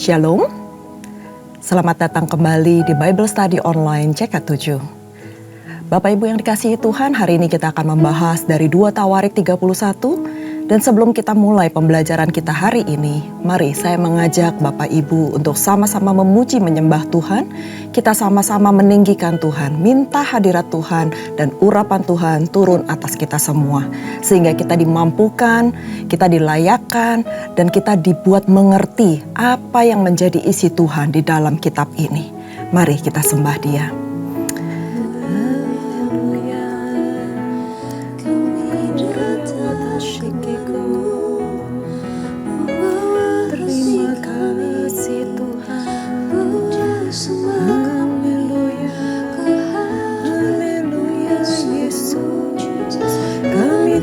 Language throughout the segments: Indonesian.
Shalom, selamat datang kembali di Bible Study Online CK7. Bapak Ibu yang dikasihi Tuhan, hari ini kita akan membahas dari 2 Tawarik 31. Dan sebelum kita mulai pembelajaran kita hari ini, mari saya mengajak Bapak Ibu untuk sama-sama memuji menyembah Tuhan. Kita sama-sama meninggikan Tuhan, minta hadirat Tuhan dan urapan Tuhan turun atas kita semua. Sehingga kita dimampukan, kita dilayakkan, dan kita dibuat mengerti apa yang menjadi isi Tuhan di dalam kitab ini. Mari kita sembah Dia.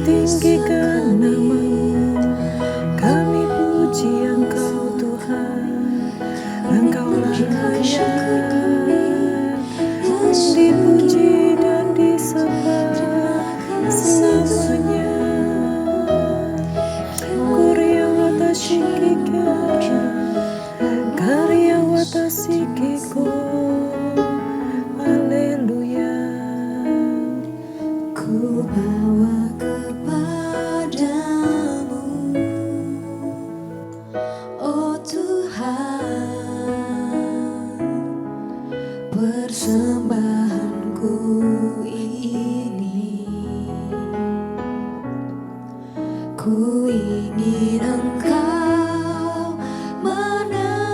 Tinggikan nama-Mu, kami puji Engkau Tuhan, Engkaulah yang dipuji dan disembah selamanya. Karya Watashikika, Karya Watashikiko, Haleluya. Ku bawa persembahanku ini, ku ingin Engkau menerima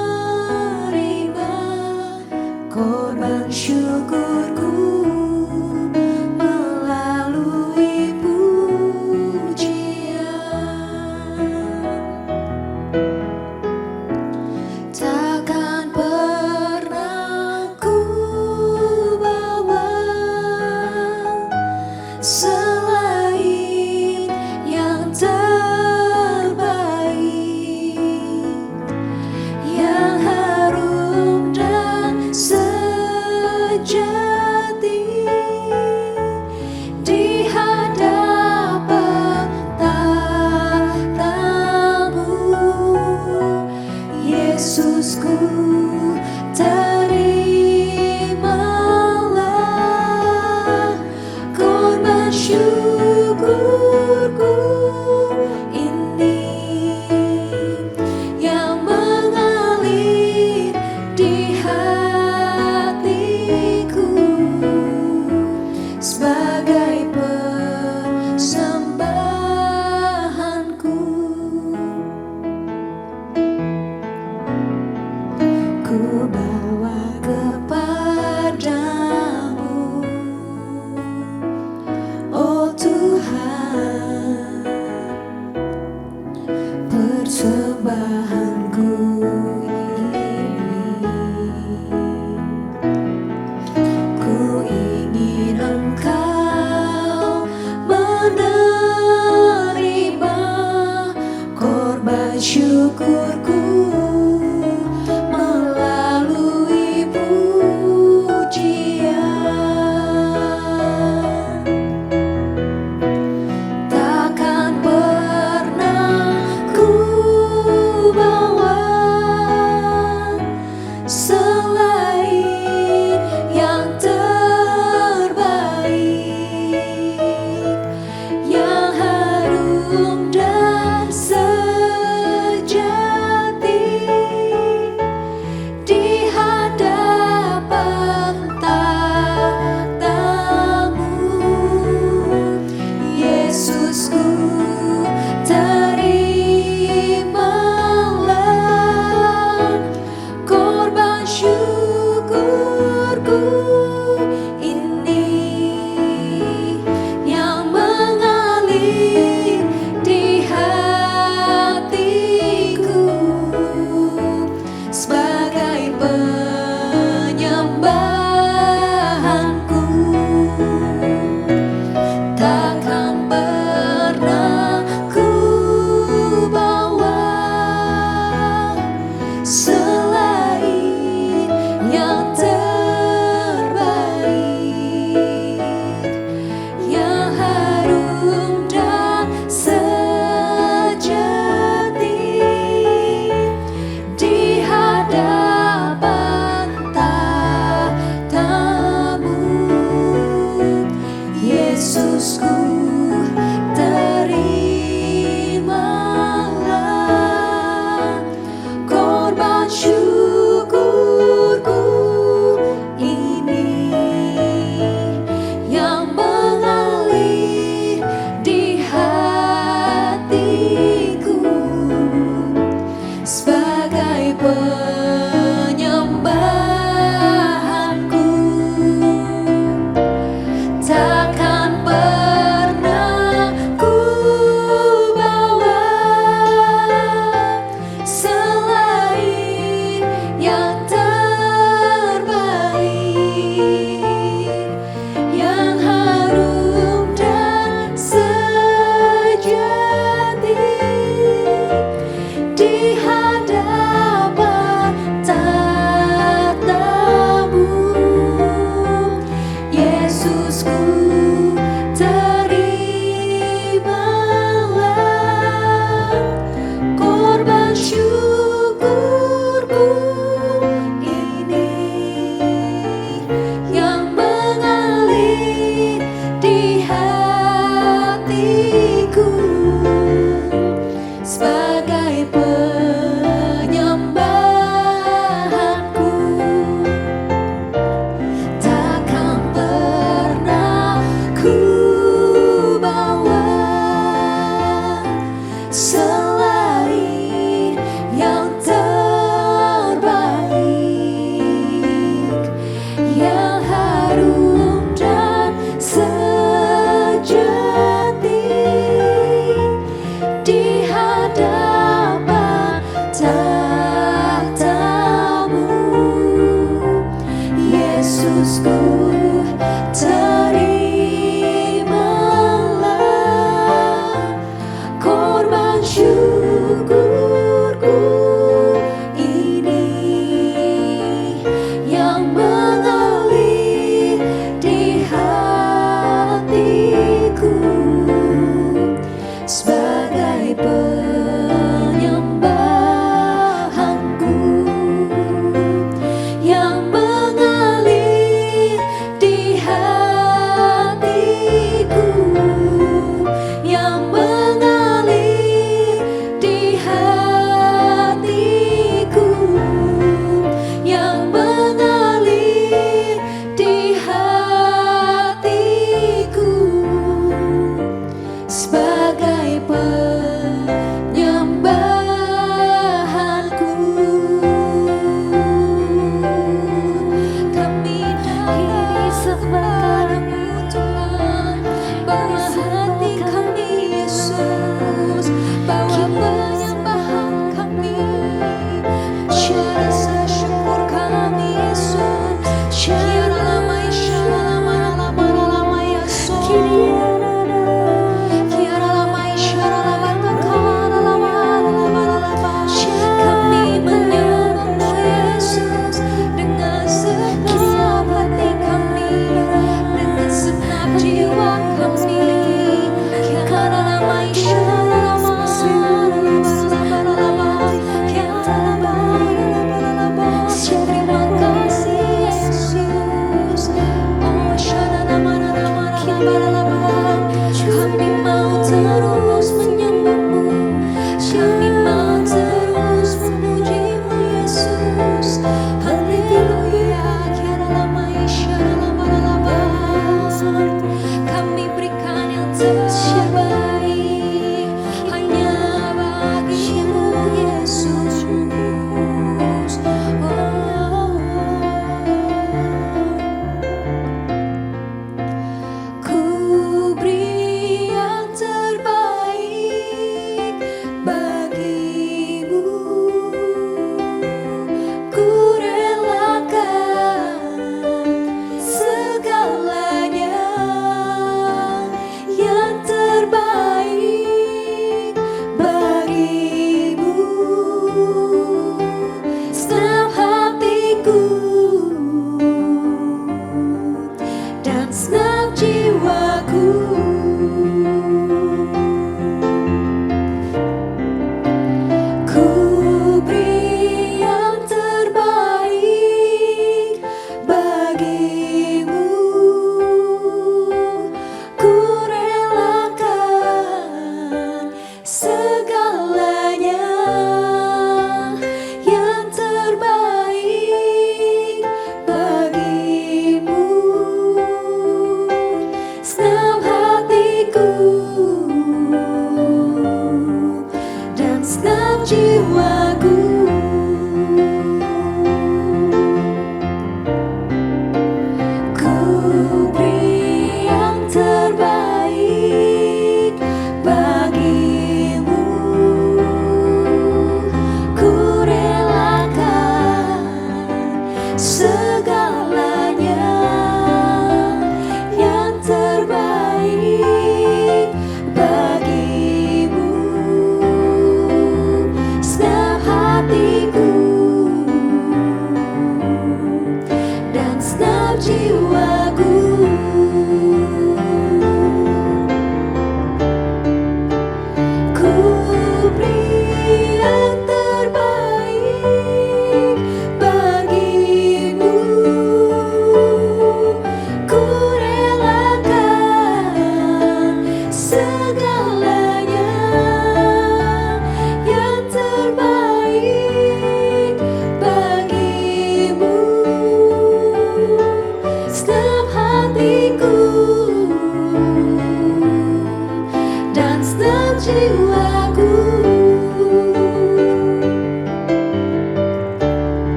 korban syukurku melalui pujian. Takkan pernah ku selain yang terbaik, yang harum dan sejati di hadapan tahta-Mu, Yesusku. Syukurku ini yang mengalir di hatiku sebagai persembahanku. Ku bawa kepadamu, oh Tuhan, persembahanku ini. Ku ingin Engkau menerima korban syukurku melalui pujian. Yang harum dan sejati sebagai penyembahanku. Takkan pernah ku bawa selain yang terbaik, yang harum dan sejati di hadapan tatamu. Yesusku, terimalah korban syukurku ini yang mengalir di hatiku sebagai penyembahanku. Takkan pernah ku bawa selain yang terbaik, yang harum dan sejati di hadapan tatamu. Yesusku, terimalah korban syukurku ini yang mengalir di hatiku sebagai penyembahanku.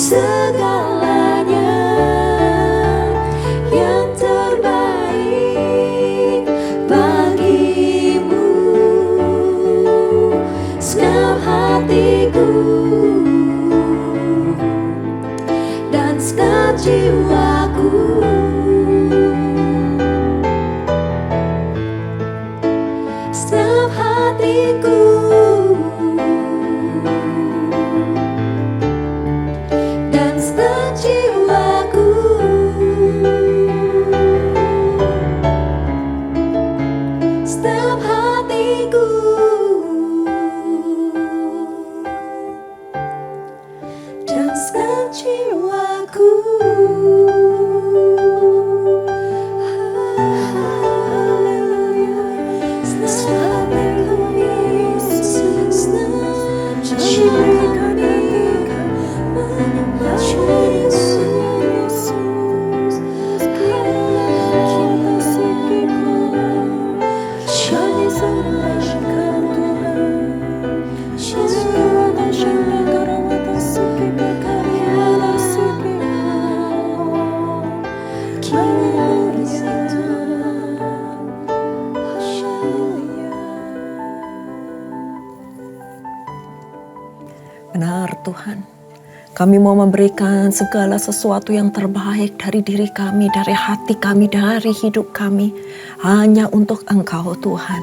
segalanya yang terbaik bagimu. Segenap hatiku dan segenap jiwaku, segenap hatiku dan segenap jiwaku, segenap hatiku dan segenap jiwaku. Benar Tuhan, kami mau memberikan segala sesuatu yang terbaik dari diri kami, dari hati kami, dari hidup kami, hanya untuk Engkau Tuhan.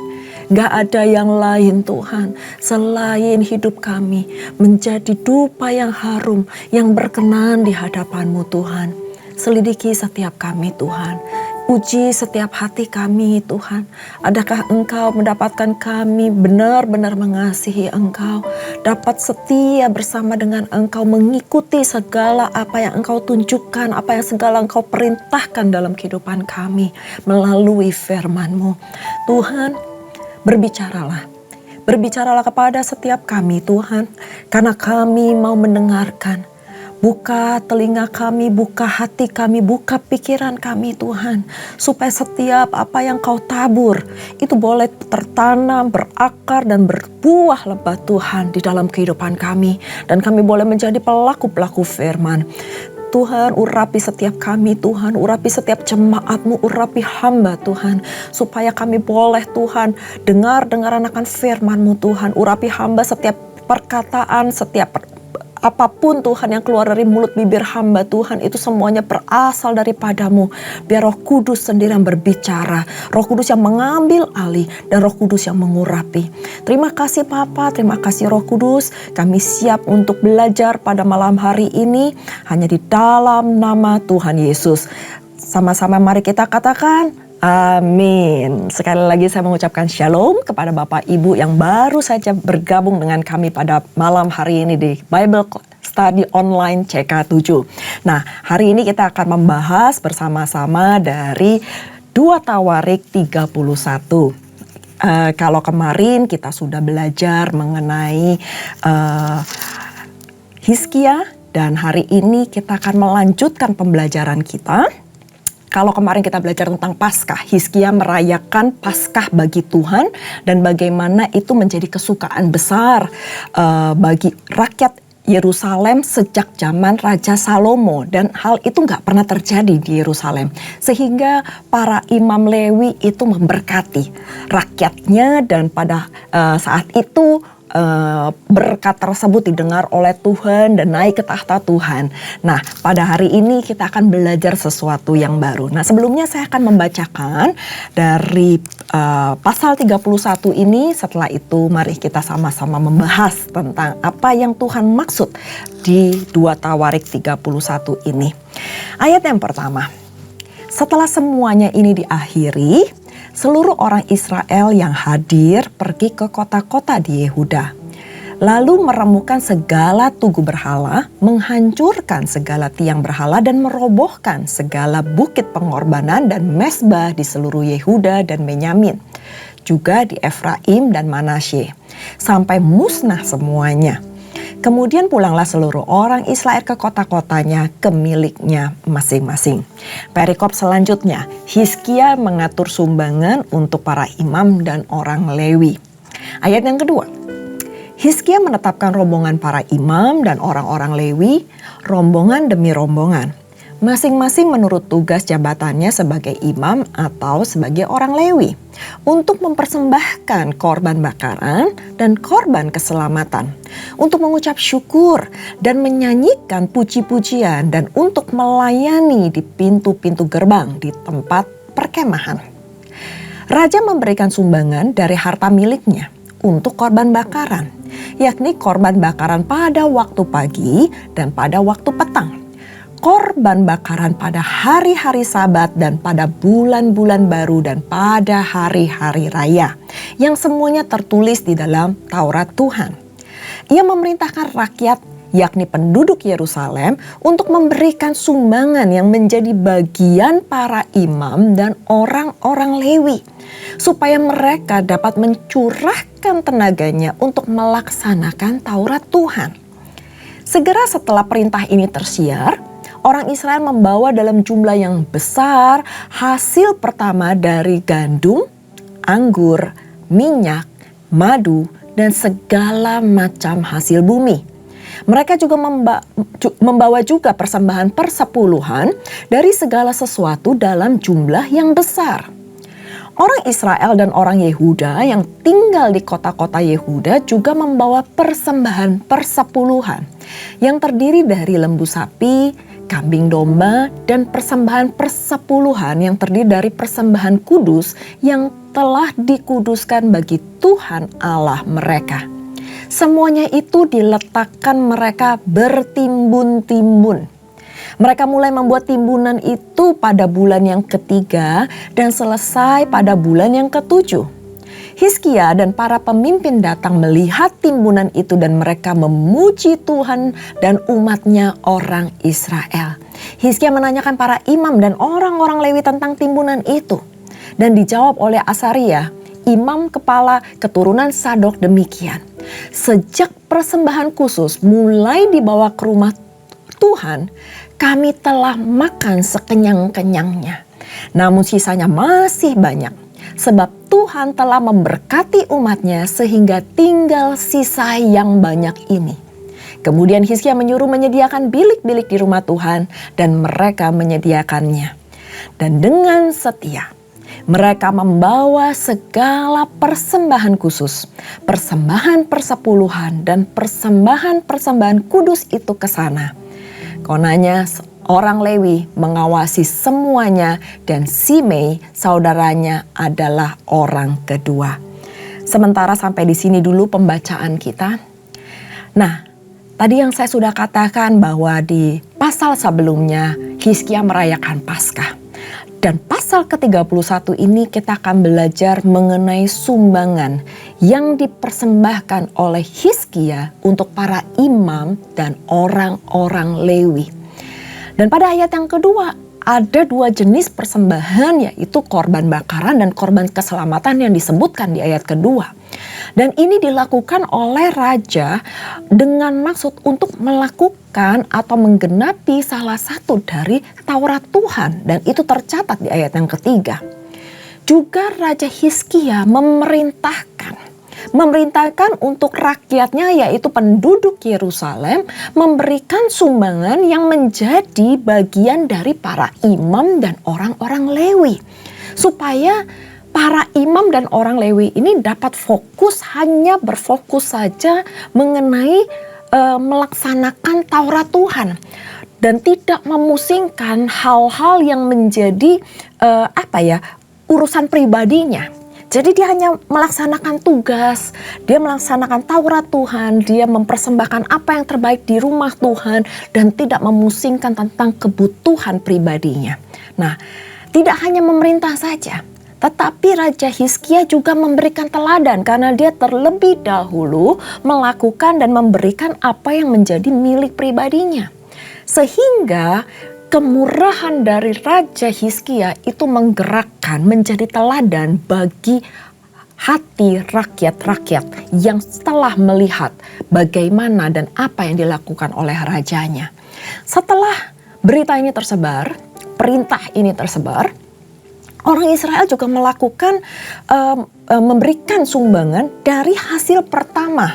Gak ada yang lain Tuhan, selain hidup kami menjadi dupa yang harum, yang berkenan di hadapan-Mu Tuhan. Selidiki setiap kami Tuhan. Uji setiap hati kami Tuhan. Adakah Engkau mendapatkan kami benar-benar mengasihi Engkau, dapat setia bersama dengan Engkau, mengikuti segala apa yang Engkau tunjukkan, apa yang segala Engkau perintahkan dalam kehidupan kami melalui firman-Mu. Tuhan, berbicaralah. Berbicaralah kepada setiap kami Tuhan, karena kami mau mendengarkan. Buka telinga kami, buka hati kami, buka pikiran kami Tuhan. Supaya setiap apa yang Kau tabur itu boleh tertanam, berakar dan berbuah lebat Tuhan di dalam kehidupan kami. Dan kami boleh menjadi pelaku-pelaku firman. Tuhan, urapi setiap kami Tuhan, urapi setiap jemaat-Mu, urapi hamba Tuhan. Supaya kami boleh Tuhan dengar-dengar akan firman-Mu Tuhan. Urapi hamba setiap perkataan, setiap apapun Tuhan yang keluar dari mulut bibir hamba Tuhan, itu semuanya berasal daripada-Mu. Biar Roh Kudus sendiri yang berbicara, Roh Kudus yang mengambil alih, dan Roh Kudus yang mengurapi. Terima kasih Bapa, terima kasih Roh Kudus. Kami siap untuk belajar pada malam hari ini hanya di dalam nama Tuhan Yesus. Sama-sama mari kita katakan amin. Sekali lagi saya mengucapkan shalom kepada Bapak Ibu yang baru saja bergabung dengan kami pada malam hari ini di Bible Study Online CK7. Nah, hari ini kita akan membahas bersama-sama dari 2 Tawarik 31. Kalau kemarin kita sudah belajar mengenai Hizkia, dan hari ini kita akan melanjutkan pembelajaran kita. Kalau kemarin kita belajar tentang Paskah, Hizkia merayakan Paskah bagi Tuhan dan bagaimana itu menjadi kesukaan besar bagi rakyat Yerusalem sejak zaman Raja Salomo, dan hal itu nggak pernah terjadi di Yerusalem, sehingga para imam Lewi itu memberkati rakyatnya, dan pada saat itu berkat tersebut didengar oleh Tuhan dan naik ke tahta Tuhan. Nah, pada hari ini kita akan belajar sesuatu yang baru. Nah, sebelumnya saya akan membacakan dari pasal 31 ini. Setelah itu mari kita sama-sama membahas tentang apa yang Tuhan maksud di 2 Tawarik 31 ini. Ayat yang pertama. Setelah semuanya ini diakhiri, seluruh orang Israel yang hadir pergi ke kota-kota di Yehuda. Lalu meremukan segala tugu berhala, menghancurkan segala tiang berhala dan merobohkan segala bukit pengorbanan dan mezbah di seluruh Yehuda dan Benyamin. Juga di Efraim dan Manasye. Sampai musnah semuanya. Kemudian pulanglah seluruh orang Israel ke kota-kotanya, ke miliknya masing-masing. Perikop selanjutnya, Hizkia mengatur sumbangan untuk para imam dan orang Lewi. Ayat yang kedua, Hizkia menetapkan rombongan para imam dan orang-orang Lewi, rombongan demi rombongan, masing-masing menurut tugas jabatannya sebagai imam atau sebagai orang Lewi, untuk mempersembahkan korban bakaran dan korban keselamatan, untuk mengucap syukur dan menyanyikan puji-pujian, dan untuk melayani di pintu-pintu gerbang di tempat perkemahan. Raja memberikan sumbangan dari harta miliknya untuk korban bakaran, yakni korban bakaran pada waktu pagi dan pada waktu petang, korban bakaran pada hari-hari Sabat dan pada bulan-bulan baru dan pada hari-hari raya, yang semuanya tertulis di dalam Taurat Tuhan. Ia memerintahkan rakyat, yakni penduduk Yerusalem, untuk memberikan sumbangan yang menjadi bagian para imam dan orang-orang Lewi, supaya mereka dapat mencurahkan tenaganya untuk melaksanakan Taurat Tuhan. Segera setelah perintah ini tersiar, orang Israel membawa dalam jumlah yang besar hasil pertama dari gandum, anggur, minyak, madu, dan segala macam hasil bumi. Mereka juga membawa juga persembahan persepuluhan dari segala sesuatu dalam jumlah yang besar. Orang Israel dan orang Yehuda yang tinggal di kota-kota Yehuda juga membawa persembahan persepuluhan yang terdiri dari lembu sapi, kambing domba, dan persembahan persepuluhan yang terdiri dari persembahan kudus yang telah dikuduskan bagi Tuhan Allah mereka. Semuanya itu diletakkan mereka bertimbun-timbun. Mereka mulai membuat timbunan itu pada bulan yang ketiga dan selesai pada bulan yang ketujuh. Hizkia dan para pemimpin datang melihat timbunan itu dan mereka memuji Tuhan dan umatnya orang Israel. Hizkia menanyakan para imam dan orang-orang Lewi tentang timbunan itu. Dan dijawab oleh Asaria, imam kepala keturunan Sadok, demikian. Sejak persembahan khusus mulai dibawa ke rumah Tuhan, kami telah makan sekenyang-kenyangnya. Namun sisanya masih banyak, sebab Tuhan telah memberkati umatnya sehingga tinggal sisa yang banyak ini. Kemudian Hizkia menyuruh menyediakan bilik-bilik di rumah Tuhan dan mereka menyediakannya. Dan dengan setia mereka membawa segala persembahan khusus, persembahan persepuluhan dan persembahan-persembahan kudus itu ke sana. Konanya orang Lewi mengawasi semuanya dan Simei saudaranya adalah orang kedua. Sementara sampai di sini dulu pembacaan kita. Nah, tadi yang saya sudah katakan bahwa di pasal sebelumnya Hizkia merayakan Paskah. Dan pasal ke-31 ini kita akan belajar mengenai sumbangan yang dipersembahkan oleh Hizkia untuk para imam dan orang-orang Lewi. Dan pada ayat yang kedua ada dua jenis persembahan, yaitu korban bakaran dan korban keselamatan yang disebutkan di ayat kedua. Dan ini dilakukan oleh raja dengan maksud untuk melakukan atau menggenapi salah satu dari Taurat Tuhan. Dan itu tercatat di ayat yang ketiga. Juga Raja Hizkia memerintahkan untuk rakyatnya, yaitu penduduk Yerusalem, memberikan sumbangan yang menjadi bagian dari para imam dan orang-orang Lewi. Supaya para imam dan orang Lewi ini dapat hanya berfokus saja mengenai melaksanakan Taurat Tuhan. Dan tidak memusingkan hal-hal yang menjadi urusan pribadinya. Jadi dia hanya melaksanakan tugas, dia melaksanakan Taurat Tuhan, dia mempersembahkan apa yang terbaik di rumah Tuhan dan tidak memusingkan tentang kebutuhan pribadinya. Nah, tidak hanya memerintah saja, tetapi Raja Hizkia juga memberikan teladan karena dia terlebih dahulu melakukan dan memberikan apa yang menjadi milik pribadinya. Sehingga kemurahan dari Raja Hizkia itu menggerakkan menjadi teladan bagi hati rakyat-rakyat yang setelah melihat bagaimana dan apa yang dilakukan oleh rajanya. Setelah berita ini tersebar, perintah ini tersebar, orang Israel juga melakukan memberikan sumbangan dari hasil pertama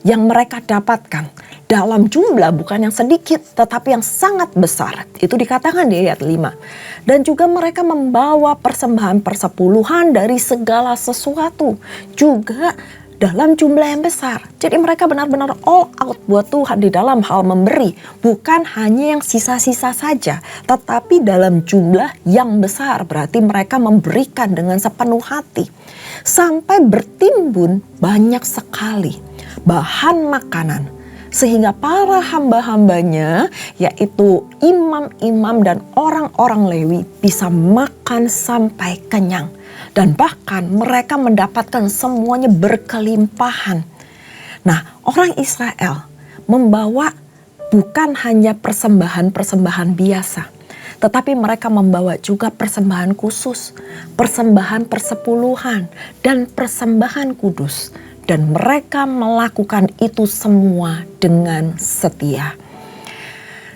yang mereka dapatkan dalam jumlah bukan yang sedikit tetapi yang sangat besar. Itu dikatakan di ayat 5. Dan juga mereka membawa persembahan persepuluhan dari segala sesuatu juga dalam jumlah yang besar. Jadi mereka benar-benar all out buat Tuhan di dalam hal memberi. Bukan hanya yang sisa-sisa saja, tetapi dalam jumlah yang besar. Berarti mereka memberikan dengan sepenuh hati. Sampai bertimbun banyak sekali bahan makanan. Sehingga para hamba-hambanya, yaitu imam-imam dan orang-orang Lewi, bisa makan sampai kenyang. Dan bahkan mereka mendapatkan semuanya berkelimpahan. Nah, orang Israel membawa bukan hanya persembahan-persembahan biasa. Tetapi mereka membawa juga persembahan khusus, persembahan persepuluhan, dan persembahan kudus. Dan mereka melakukan itu semua dengan setia.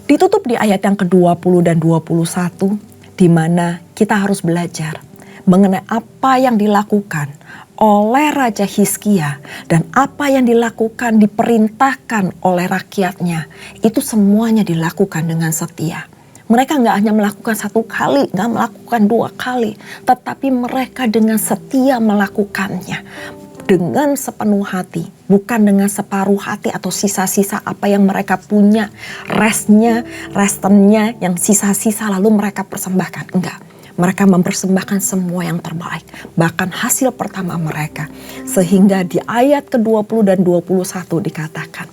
Ditutup di ayat yang ke-20 dan 21, di mana kita harus belajar mengenai apa yang dilakukan oleh Raja Hizkia dan apa yang dilakukan diperintahkan oleh rakyatnya. Itu semuanya dilakukan dengan setia. Mereka nggak hanya melakukan satu kali, nggak melakukan dua kali, tetapi mereka dengan setia melakukannya. Dengan sepenuh hati, bukan dengan separuh hati atau sisa-sisa apa yang mereka punya, restennya yang sisa-sisa lalu mereka persembahkan. Enggak. Mereka mempersembahkan semua yang terbaik, bahkan hasil pertama mereka. Sehingga di ayat ke-20 dan 21 dikatakan,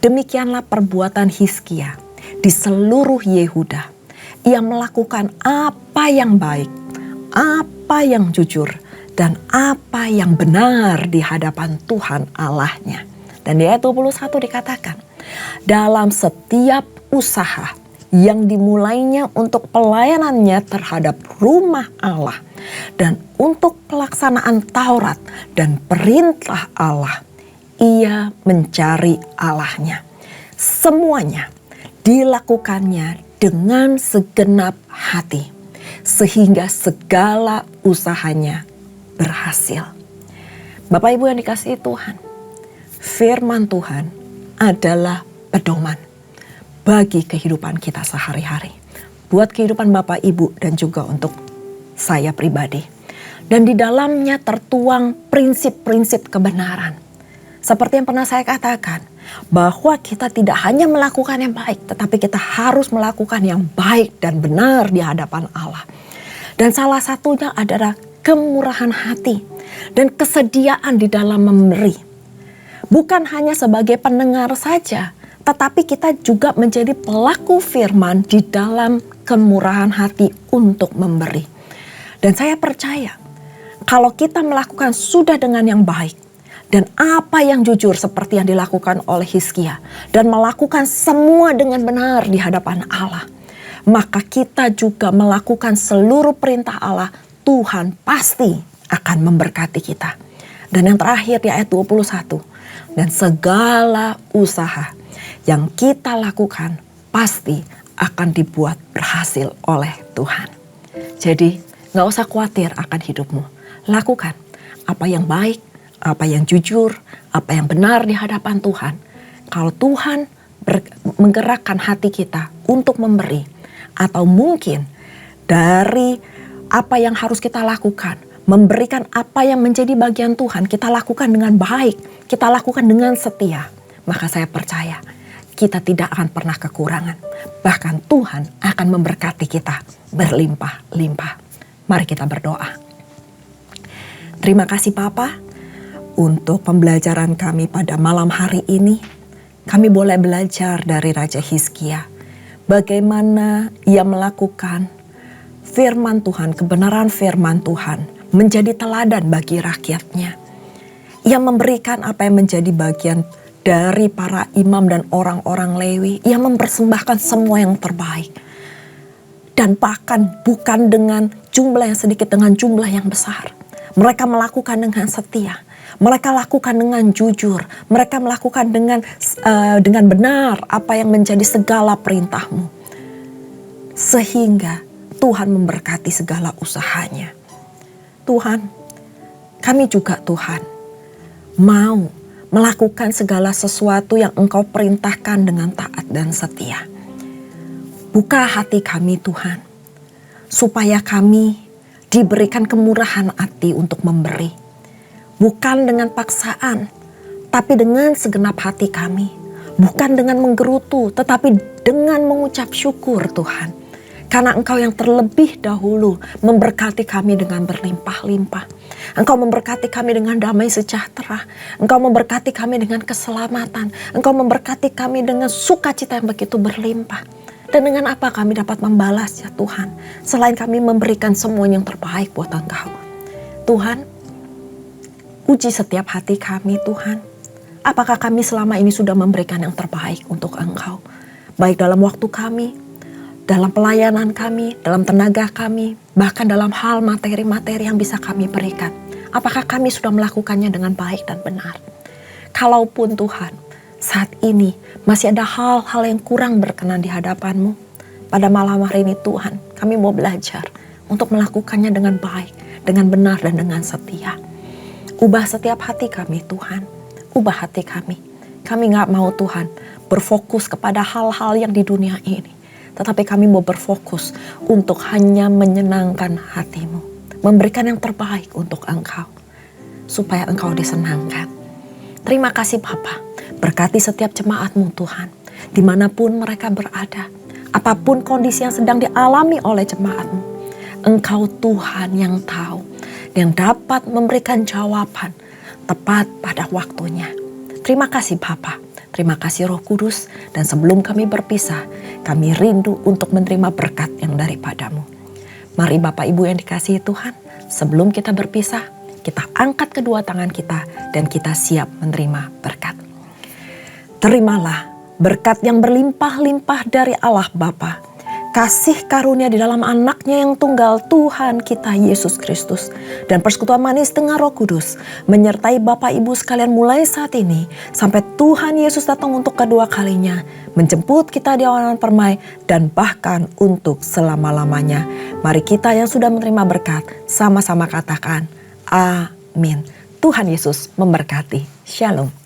demikianlah perbuatan Hizkia di seluruh Yehuda. Ia melakukan apa yang baik, apa yang jujur, dan apa yang benar di hadapan Tuhan Allahnya. Dan di ayat 21 dikatakan, dalam setiap usaha yang dimulainya untuk pelayanannya terhadap rumah Allah dan untuk pelaksanaan Taurat dan perintah Allah, ia mencari Allahnya. Semuanya dilakukannya dengan segenap hati, sehingga segala usahanya berhasil. Bapak Ibu yang dikasihi Tuhan, firman Tuhan adalah pedoman bagi kehidupan kita sehari-hari. Buat kehidupan Bapak Ibu dan juga untuk saya pribadi. Dan di dalamnya tertuang prinsip-prinsip kebenaran. Seperti yang pernah saya katakan, bahwa kita tidak hanya melakukan yang baik, tetapi kita harus melakukan yang baik dan benar di hadapan Allah. Dan salah satunya adalah kemurahan hati dan kesediaan di dalam memberi. Bukan hanya sebagai pendengar saja, tetapi kita juga menjadi pelaku firman di dalam kemurahan hati untuk memberi. Dan saya percaya, kalau kita melakukan sudah dengan yang baik, dan apa yang jujur seperti yang dilakukan oleh Hizkia, dan melakukan semua dengan benar di hadapan Allah, maka kita juga melakukan seluruh perintah Allah, Tuhan pasti akan memberkati kita. Dan yang terakhir di ayat 21, dan segala usaha yang kita lakukan pasti akan dibuat berhasil oleh Tuhan. Jadi gak usah khawatir akan hidupmu. Lakukan apa yang baik, apa yang jujur, apa yang benar di hadapan Tuhan. Kalau Tuhan menggerakkan hati kita untuk memberi, atau mungkin dari apa yang harus kita lakukan, memberikan apa yang menjadi bagian Tuhan, kita lakukan dengan baik, kita lakukan dengan setia, maka saya percaya kita tidak akan pernah kekurangan. Bahkan Tuhan akan memberkati kita berlimpah-limpah. Mari kita berdoa. Terima kasih Papa untuk pembelajaran kami pada malam hari ini. Kami boleh belajar dari Raja Hizkia. Bagaimana ia melakukan firman Tuhan, kebenaran firman Tuhan menjadi teladan bagi rakyatnya. Ia memberikan apa yang menjadi bagian dari para imam dan orang-orang Lewi. Ia mempersembahkan semua yang terbaik. Dan bahkan bukan dengan jumlah yang sedikit, dengan jumlah yang besar. Mereka melakukan dengan setia. Mereka lakukan dengan jujur. Mereka melakukan dengan benar apa yang menjadi segala perintah-Mu. Sehingga Tuhan memberkati segala usahanya. Tuhan, kami juga Tuhan mau melakukan segala sesuatu yang Engkau perintahkan dengan taat dan setia. Buka hati kami Tuhan, supaya kami diberikan kemurahan hati untuk memberi. Bukan dengan paksaan, tapi dengan segenap hati kami. Bukan dengan menggerutu, tetapi dengan mengucap syukur Tuhan. Karena Engkau yang terlebih dahulu memberkati kami dengan berlimpah-limpah. Engkau memberkati kami dengan damai sejahtera. Engkau memberkati kami dengan keselamatan. Engkau memberkati kami dengan sukacita yang begitu berlimpah. Dan dengan apa kami dapat membalas ya Tuhan, selain kami memberikan semuanya yang terbaik buat Engkau. Tuhan, uji setiap hati kami Tuhan. Apakah kami selama ini sudah memberikan yang terbaik untuk Engkau? Baik dalam waktu kami, dalam pelayanan kami, dalam tenaga kami, bahkan dalam hal materi-materi yang bisa kami berikan. Apakah kami sudah melakukannya dengan baik dan benar? Kalaupun Tuhan, saat ini masih ada hal-hal yang kurang berkenan di hadapan-Mu, pada malam hari ini Tuhan, kami mau belajar untuk melakukannya dengan baik, dengan benar dan dengan setia. Ubah setiap hati kami Tuhan, ubah hati kami. Kami gak mau Tuhan berfokus kepada hal-hal yang di dunia ini. Tetapi kami mau berfokus untuk hanya menyenangkan hati-Mu. Memberikan yang terbaik untuk Engkau. Supaya Engkau disenangkan. Terima kasih Bapa. Berkati setiap jemaat-Mu Tuhan. Dimanapun mereka berada. Apapun kondisi yang sedang dialami oleh jemaat-Mu. Engkau Tuhan yang tahu. Yang dapat memberikan jawaban tepat pada waktunya. Terima kasih Bapa. Terima kasih Roh Kudus, dan sebelum kami berpisah, kami rindu untuk menerima berkat yang daripada-Mu. Mari Bapak Ibu yang dikasihi Tuhan, sebelum kita berpisah, kita angkat kedua tangan kita dan kita siap menerima berkat. Terimalah berkat yang berlimpah-limpah dari Allah Bapa, kasih karunia di dalam anaknya yang tunggal Tuhan kita Yesus Kristus, dan persekutuan manis dengan Roh Kudus menyertai Bapak Ibu sekalian mulai saat ini sampai Tuhan Yesus datang untuk kedua kalinya, menjemput kita di awan permai dan bahkan untuk selama-lamanya. Mari kita yang sudah menerima berkat sama-sama katakan amin. Tuhan Yesus memberkati. Shalom.